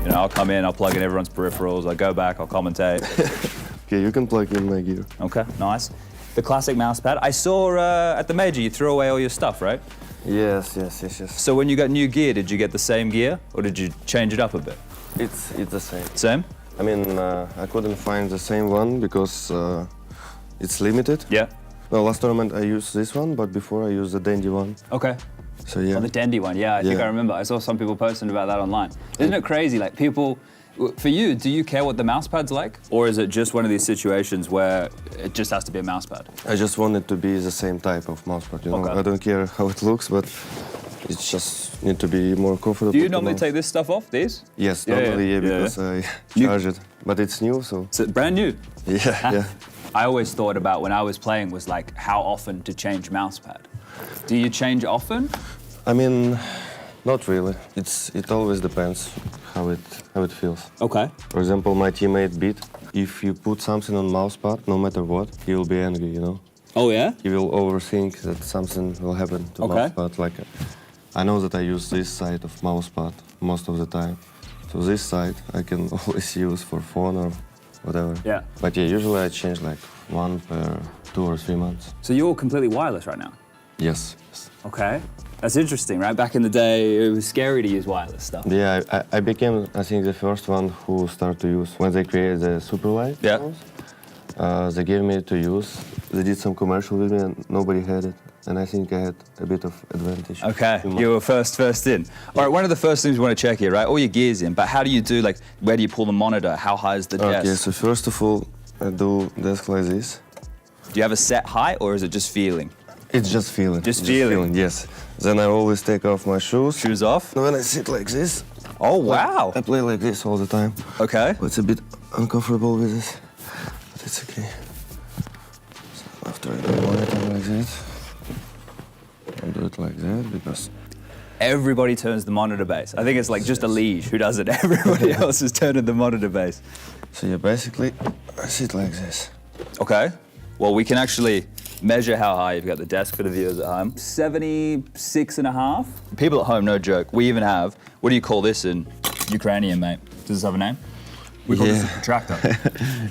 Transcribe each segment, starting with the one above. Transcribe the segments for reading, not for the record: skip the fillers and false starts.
You know, I'll come in, I'll plug in everyone's peripherals, I go back, I'll commentate. Okay, you can plug in my gear. Okay, nice. The classic mousepad. I saw at the major you threw away all your stuff, right? Yes. So when you got new gear, did you get the same gear or did you change it up a bit? It's the same. Same? I mean, I couldn't find the same one because it's limited. Yeah. No, last tournament I used this one, but before I used the dandy one. Okay. So yeah. Oh, the dandy one, yeah, I think I remember. I saw some people posting about that online. Isn't it crazy? Like people, for you, do you care what the mousepad's like? Or is it just one of these situations where it just has to be a mousepad? I just want it to be the same type of mousepad, you know? Okay. I don't care how it looks, but it just need to be more comfortable. Do you normally take this stuff off, these? Yes, normally, because I charge it. But it's new, so... Is it brand new? Yeah. I always thought about when I was playing was like how often to change mousepad. Do you change often? I mean, not really. It always depends how it feels. Okay. For example, my teammate Beat, if you put something on mousepad, no matter what, he will be angry, you know? Oh yeah? He will overthink that something will happen to mousepad. Like, I know that I use this side of mousepad most of the time. So this side I can always use for phone or whatever. Yeah. But yeah, usually I change like one per 2 or 3 months. So you're completely wireless right now? Yes. Okay. That's interesting, right? Back in the day, it was scary to use wireless stuff. Yeah, I became, I think, the first one who started to use, when they created the super light phones, they gave me to use. They did some commercial with me and nobody had it. And I think I had a bit of advantage. Okay, you were first in. All right, one of the first things we want to check here, right? All your gear's in, but how do you do, like, where do you pull the monitor? How high is the desk? Okay, so first of all, I do desk like this. Do you have a set height or is it just feeling? It's just feeling. Just feeling? Yes. Then I always take off my shoes. Shoes off? And when I sit like this. Oh, wow. I play like this all the time. Okay. But it's a bit uncomfortable with this, but it's okay. So after I do the monitor like that, I'll do it like that because... Everybody turns the monitor base. I think it's like just a leash who does it. Everybody else is turning the monitor base. So yeah, basically, I sit like this. Okay. Well, we can actually measure how high you've got the desk for the viewers at home. 76.5. People at home, no joke. We even have, what do you call this in Ukrainian, mate? Does this have a name? We call this a protractor.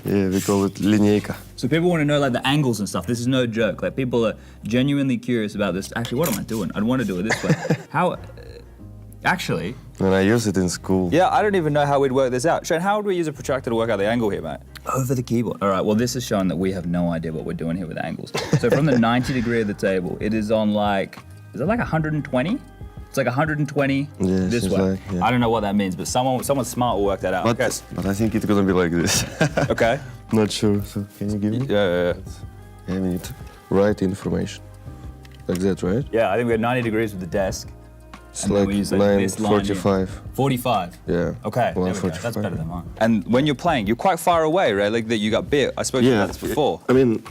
Yeah, we call it linейка. So people want to know like the angles and stuff. This is no joke. Like people are genuinely curious about this. Actually, what am I doing? I'd want to do it this way. How, actually. And I use it in school. Yeah, I don't even know how we'd work this out. Shane, how would we use a protractor to work out the angle here, mate? Over the keyboard. All right, well, this is showing that we have no idea what we're doing here with angles. So from the 90 degree of the table, it is on like, is it like 120? It's like 120 this way. Like, yeah. I don't know what that means, but someone smart will work that out. But I think it's gonna be like this. Okay. Not sure, so can you give me? Yeah. Yeah, we need to write information. Like that, right? Yeah, I think we had 90 degrees with the desk. It's like 9:45. 45? Yeah. Okay, there we go. 1:45. That's better than mine. And when you're playing, you're quite far away, right? Like that you got bit. I spoke to you about this before. I mean,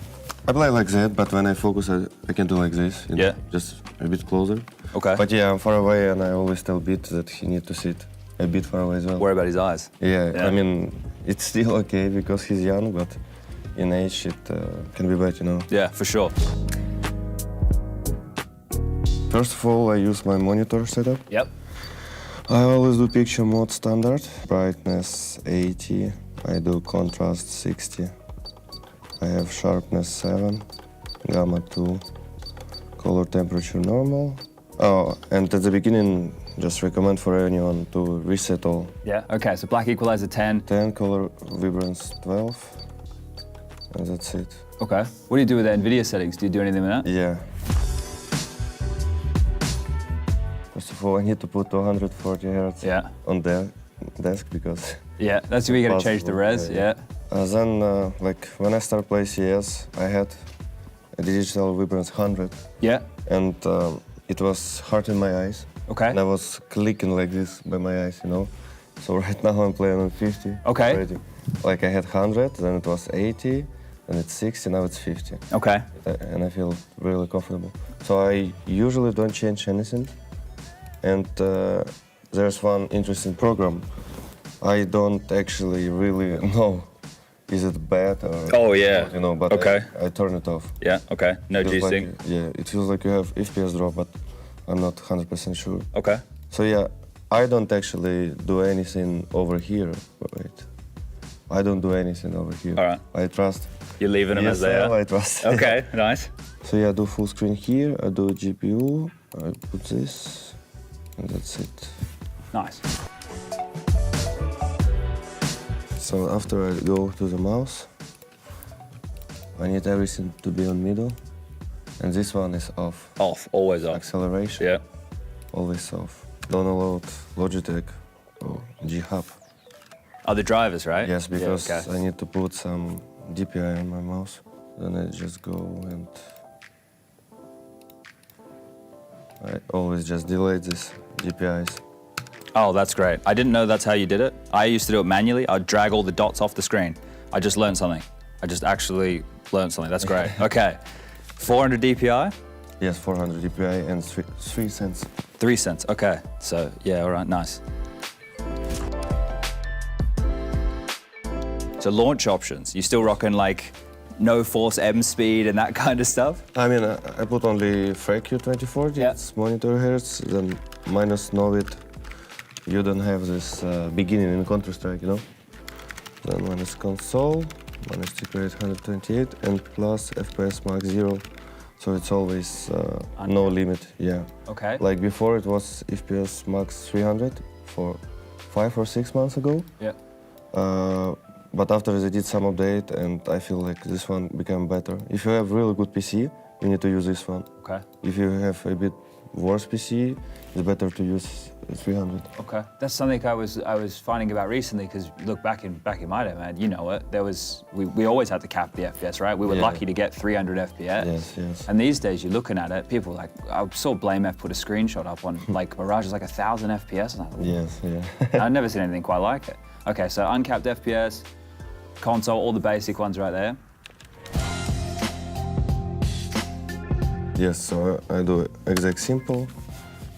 I play like that, but when I focus, I can do like this. You know, just a bit closer. Okay. But yeah, I'm far away, and I always tell Beat that he needs to sit a bit far away as well. Worry about his eyes. Yeah, I mean, it's still okay because he's young, but in age it can be bad, you know. Yeah, for sure. First of all, I use my monitor setup. Yep. I always do picture mode standard, brightness 80, I do contrast 60, I have sharpness 7, gamma 2, color temperature normal. Oh, and at the beginning, just recommend for anyone to reset all. Yeah, okay, so black equalizer 10. 10, color vibrance 12, and that's it. Okay. What do you do with the NVIDIA settings? Do you do anything with that? Yeah. First of all, I need to put 240 Hz on the desk because... Yeah, that's where you gotta change the res, yeah. Then, like, when I start playing CS, I had a digital vibrance 100. Yeah. And it was hurting my eyes. Okay. And I was clicking like this by my eyes, you know. So right now I'm playing on 50 Okay. already. Like I had 100, then it was 80, then it's 60, now it's 50. Okay. And I feel really comfortable. So I usually don't change anything. And there's one interesting program. I don't actually really know is it bad or... Oh, yeah. You know, but Okay. I turn it off. Yeah, okay. No Feels G-Sync. like, yeah, it feels like you have FPS drop, but I'm not 100% sure. Okay. So yeah, I don't actually do anything over here. Wait. I don't do anything over here. All right. I trust. You're leaving them as they ESL, are? I trust. Okay, nice. So yeah, I do full screen here, I do GPU, I put this, and that's it. Nice. So after I go to the mouse, I need everything to be on middle, and this one is off. Off, always off. Acceleration, Yeah. always off. Don't allow Logitech or G-Hub. Oh, the drivers, right? Yes, because Yeah, okay. I need to put some DPI on my mouse. Then I just go and I always just delete these DPIs. Oh, that's great. I didn't know that's how you did it. I used to do it manually. I'd drag all the dots off the screen. I just learned something. I just actually learned something. That's great. Okay. 400 DPI? Yes, 400 DPI and 3 cents. 3 cents. Okay. So, yeah, all right, nice. So launch options. You still rocking like no force M speed and that kind of stuff? I mean, I put only FreeQ 2040, Yeah. it's monitor hertz, then minus Novit. You don't have this beginning in Counter-Strike, you know? Then minus console, minus tick rate 128, and plus FPS max 0. So it's always no limit, yeah. Okay. Like before it was FPS max 300 for 5 or 6 months ago. Yeah. But after they did some update, and I feel like this one became better. If you have really good PC, you need to use this one. Okay. If you have a bit worse PC, it's better to use 300. Okay. That's something I was finding about recently because look back in my day, man, you know it. There was we always had to cap the FPS, right? We were Yeah. lucky to get 300 FPS. Yes, yes. And these days, you're looking at it, people like I saw BlameF put a screenshot up on like Mirage is like 1,000 FPS, and I thought, Yes, yeah. I've never seen anything quite like it. Okay, so uncapped FPS, console, all the basic ones right there. Yes, so I do exact simple.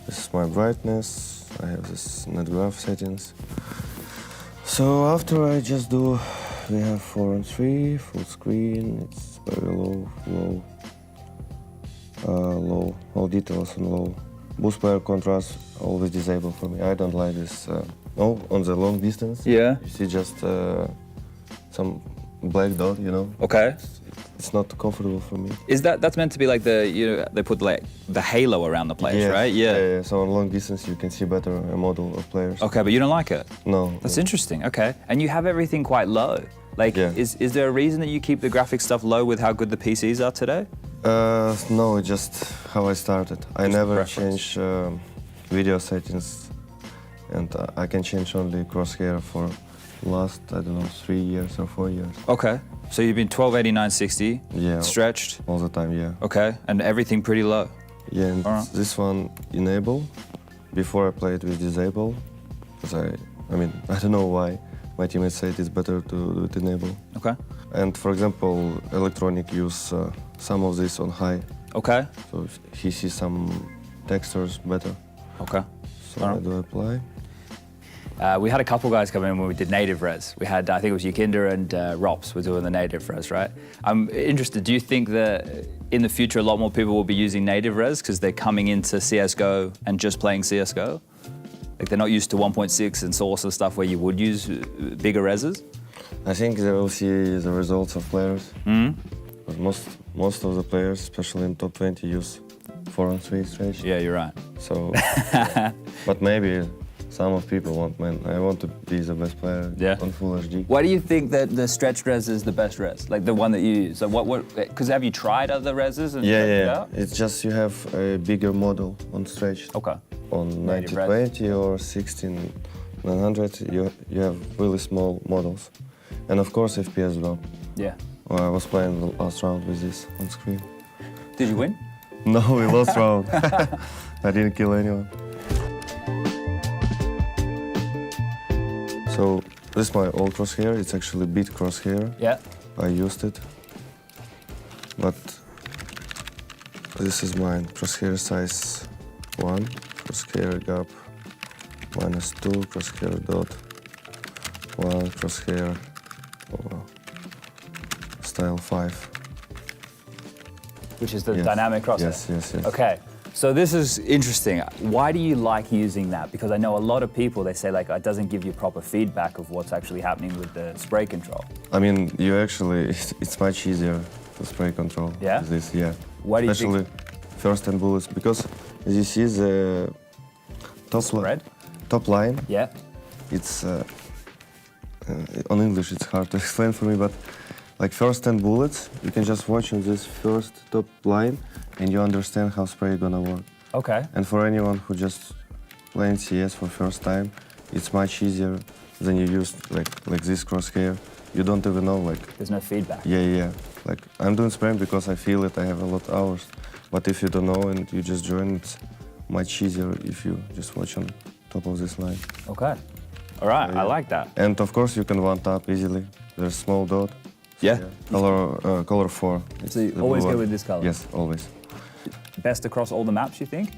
This is my brightness. I have this net graph settings. So after I just do, we have 4 and 3, full screen. It's very low, low. All details and low. Boost player contrast always disabled for me. I don't like this. No, on the long distance. Yeah. You see just some black dot, you know. Okay. It's not comfortable for me. Is that's meant to be like they put like the halo around the players, right? Yeah. So on long distance you can see better a model of players. Okay, but you don't like it? No. That's no. interesting. Okay. And you have everything quite low. Like, Yeah. is there a reason that you keep the graphic stuff low with how good the PCs are today? No, it's just how I started. I Just never preference. change video settings, and I can change only crosshair for last, I don't know, 3 years or 4 years. Okay. So you've been 1280, 960, Yeah. stretched, All the time, yeah. okay, and everything pretty low. Yeah, and Alright. this one enable. Before I played with disable, because I mean, I don't know why. My teammates said it's better to do it enable. Okay. And for example, electronic use some of this on high, Okay. so he sees some textures better. Okay. So Alright. I do apply. We had a couple guys come in when we did native res. We had, I think it was Yukinder and Rops were doing the native res, right? I'm interested, do you think that in the future a lot more people will be using native res because they're coming into CSGO and just playing CSGO? Like they're not used to 1.6 and source and stuff where you would use bigger reses? I think they will see the results of players. Mm-hmm. But most of the players, especially in top 20, use 4 and 3 stretch. Yeah, you're right. So, but maybe some of people want, man, I want to be the best player Yeah. on full HD. Why do you think that the stretched res is the best res? Like the one that you use? So because have you tried other reses? And checked it Yeah. out? It's just you have a bigger model on stretch. Okay. On Native 9020 or 16900, you have really small models. And of course FPS drop. Yeah. I was playing the last round with this on screen. Did you win? No, we lost round. I didn't kill anyone. So this is my old crosshair. It's actually beat crosshair. Yeah. I used it. But this is mine. Crosshair size 1, crosshair gap -2, crosshair dot 1, crosshair. Oh, wow. style 5. Which is the Yes. dynamic crosshair? Yes. Okay, so this is interesting. Why do you like using that? Because I know a lot of people, they say like, it doesn't give you proper feedback of what's actually happening with the spray control. I mean, you actually, it's much easier to spray control. Yeah? With this, yeah. Why do you Especially think? first and bullets, because as you see the Spread? top line, Yeah? it's, on English it's hard to explain for me, but like first 10 bullets, you can just watch on this first top line and you understand how spray gonna work. Okay. And for anyone who just playing CS for first time, it's much easier than you use like this crosshair. You don't even know like. There's no feedback. Yeah. Like I'm doing spraying because I feel it. I have a lot of hours. But if you don't know and you just join, it's much easier if you just watch on top of this line. Okay. All right, Yeah. I like that. And of course you can one tap easily. There's small dot. Yeah? Color 4. It's So you the always blue go one. with this color? Yes, always. Best across all the maps, you think?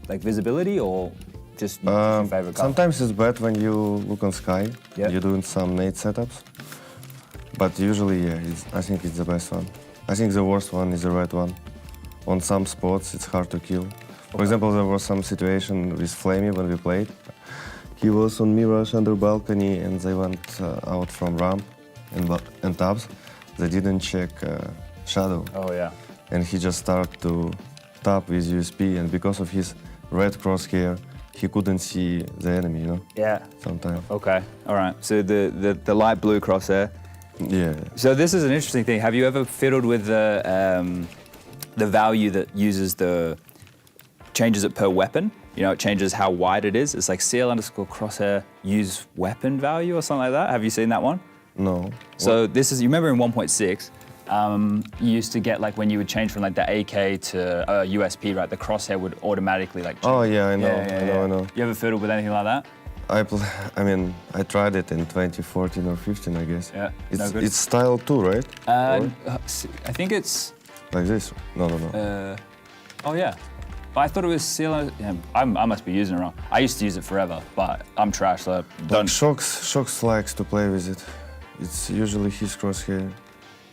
Like visibility or just your favorite color? Sometimes it's bad when you look on sky. Yeah. You're doing some nade setups. But usually, yeah, I think it's the best one. I think the worst one is the red one. On some spots, it's hard to kill. For example, there was some situation with Flamey when we played. He was on Mirage under balcony and they went out from ramp and tabs. They didn't check shadow. Oh, yeah. And he just started to tap with USP, and because of his red crosshair, he couldn't see the enemy, you know, Yeah. sometimes. Okay. All right. So the light blue crosshair. Yeah. So this is an interesting thing. Have you ever fiddled with the value that uses the changes it per weapon? You know, it changes how wide it is. It's like CL_crosshair use weapon value or something like that. Have you seen that one? No. So this is, you remember in 1.6, you used to get like when you would change from like the AK to USP, right? The crosshair would automatically like change. Oh yeah, I know. Yeah. I know. You ever fiddled with anything like that? I mean, I tried it in 2014 or 15, I guess. Yeah. It's No good? it's style 2, right? Or I think it's. like this. No. Oh yeah. But I thought it was CL. Yeah, I must be using it wrong. I used to use it forever, but I'm trash, so don't. Shox likes to play with it. It's usually his crosshair.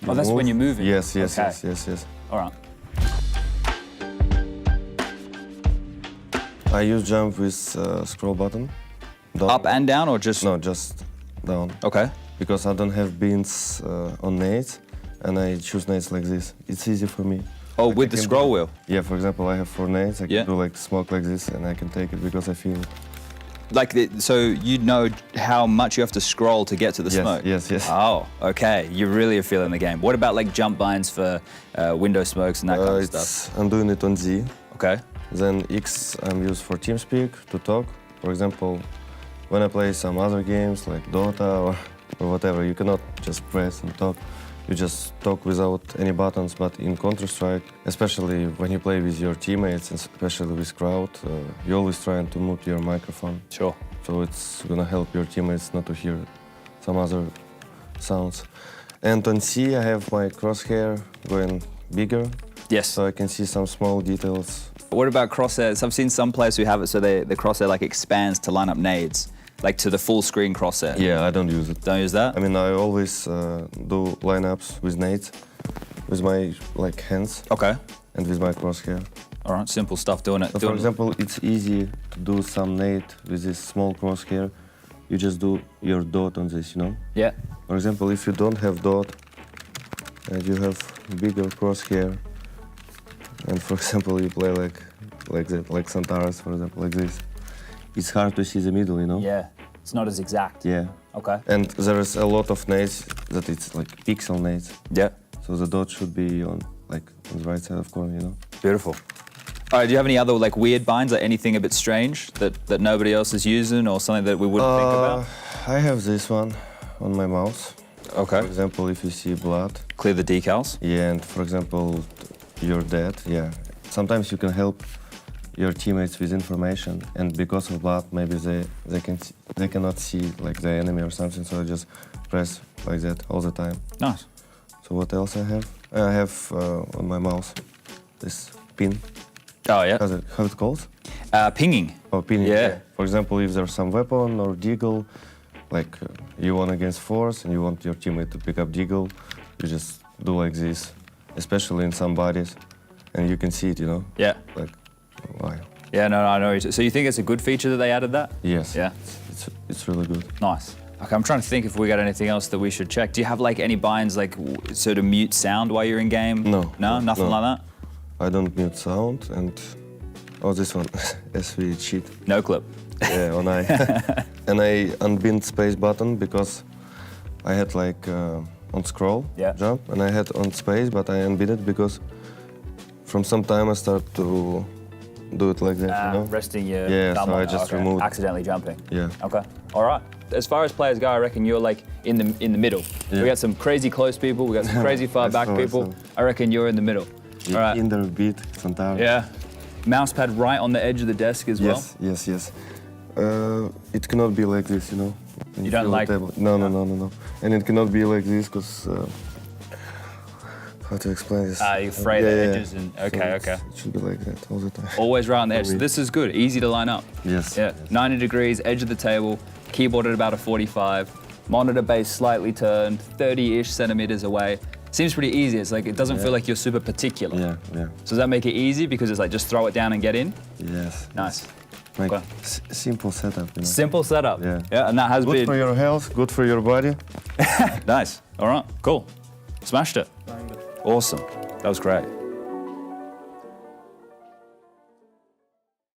Oh, that's when you're moving? Yes. Okay. Yes. All right. I use jump with scroll button. Down. Up and down, or just? No, just down. Okay. Because I don't have beans on nades, and I choose nades like this. It's easy for me. Oh, Like with I the can scroll do- wheel. Yeah, for example, I have 4 nades. I can Yeah. do like smoke like this, and I can take it because I feel it. Like, so you know how much you have to scroll to get to the smoke? Yes. Oh, okay. You really are feeling the game. What about like jump binds for window smokes and that kind of stuff? I'm doing it on Z. Okay. Then X I'm used for TeamSpeak to talk. For example, when I play some other games like Dota or whatever, you cannot just press and talk. You just talk without any buttons. But in Counter-Strike, especially when you play with your teammates, and especially with crowd, you're always trying to mute your microphone. Sure. So it's gonna help your teammates not to hear some other sounds. And on C, I have my crosshair going bigger, Yes. so I can see some small details. What about crosshairs? I've seen some players who have it so the crosshair like expands to line up nades, like to the full screen crosshair. Yeah, I don't use it. Don't use that? I mean, I always do lineups with nades, with my like hands Okay. and with my crosshair. All right, simple stuff, doing it. So for example, it's easy to do some nade with this small crosshair. You just do your dot on this, you know? Yeah. For example, if you don't have dot and you have bigger crosshair, and for example you play like that, like Santaras, for example, like this, it's hard to see the middle, you know? Yeah. It's not as exact. Yeah. Okay. And there is a lot of nades that it's like pixel nades, Yeah. so the dot should be on the right side of corner, you know? Beautiful. All right, do you have any other like weird binds, like anything a bit strange that nobody else is using or something that we wouldn't think about? I have this one on my mouse. Okay. For example, if you see blood, Clear the decals. yeah, and for example, you're dead, yeah. Sometimes you can help your teammates with information, and because of blood, maybe they cannot see like the enemy or something, so I just press like that all the time. Nice. So what else I have? I have on my mouse this pin. Oh, yeah. How it called? Pinging. Oh, pin. Yeah. For example, if there's some weapon or deagle, like you won against force and you want your teammate to pick up deagle, you just do like this, especially in some bodies, and you can see it, you know? Yeah. Like, why? Yeah, no, I know. So you think it's a good feature that they added that? Yes. Yeah. It's really good. Nice. Okay, I'm trying to think if we got anything else that we should check. Do you have like any binds like so to mute sound while you're in game? No. No, nothing like that? I don't mute sound, and oh, this one, SV cheat. No clip. Yeah, on I. And I unbind space button because I had like on scroll jump, and I had on space, but I unbind it because from some time I start to do it like that, you know? Resting your thumb so I just removed. accidentally jumping. Yeah. Okay. All right. As far as players go, I reckon you're like in the middle. Yeah. We got some crazy close people. We got some crazy far back people. Awesome. I reckon you're in the middle. All right. In the beat, fantastic. Yeah. Mousepad right on the edge of the desk as well. Yes. It cannot be like this, you know. You don't like? No. And it cannot be like this because how to explain this? You fray the edges and okay. It should be like that all the time. Always right on the edge. So this is good. Easy to line up. Yes. Yeah. 90 degrees, edge of the table, keyboard at about a 45, monitor base slightly turned, 30-ish centimeters away. Seems pretty easy. It's like it doesn't feel like you're super particular. Yeah. So does that make it easy because it's like just throw it down and get in? Yes. Nice. Like Okay. simple setup, you know. Simple setup. Yeah. Yeah, and that has Good been for your health, good for your body. nice. All right, cool. Smashed it. Awesome. That was great.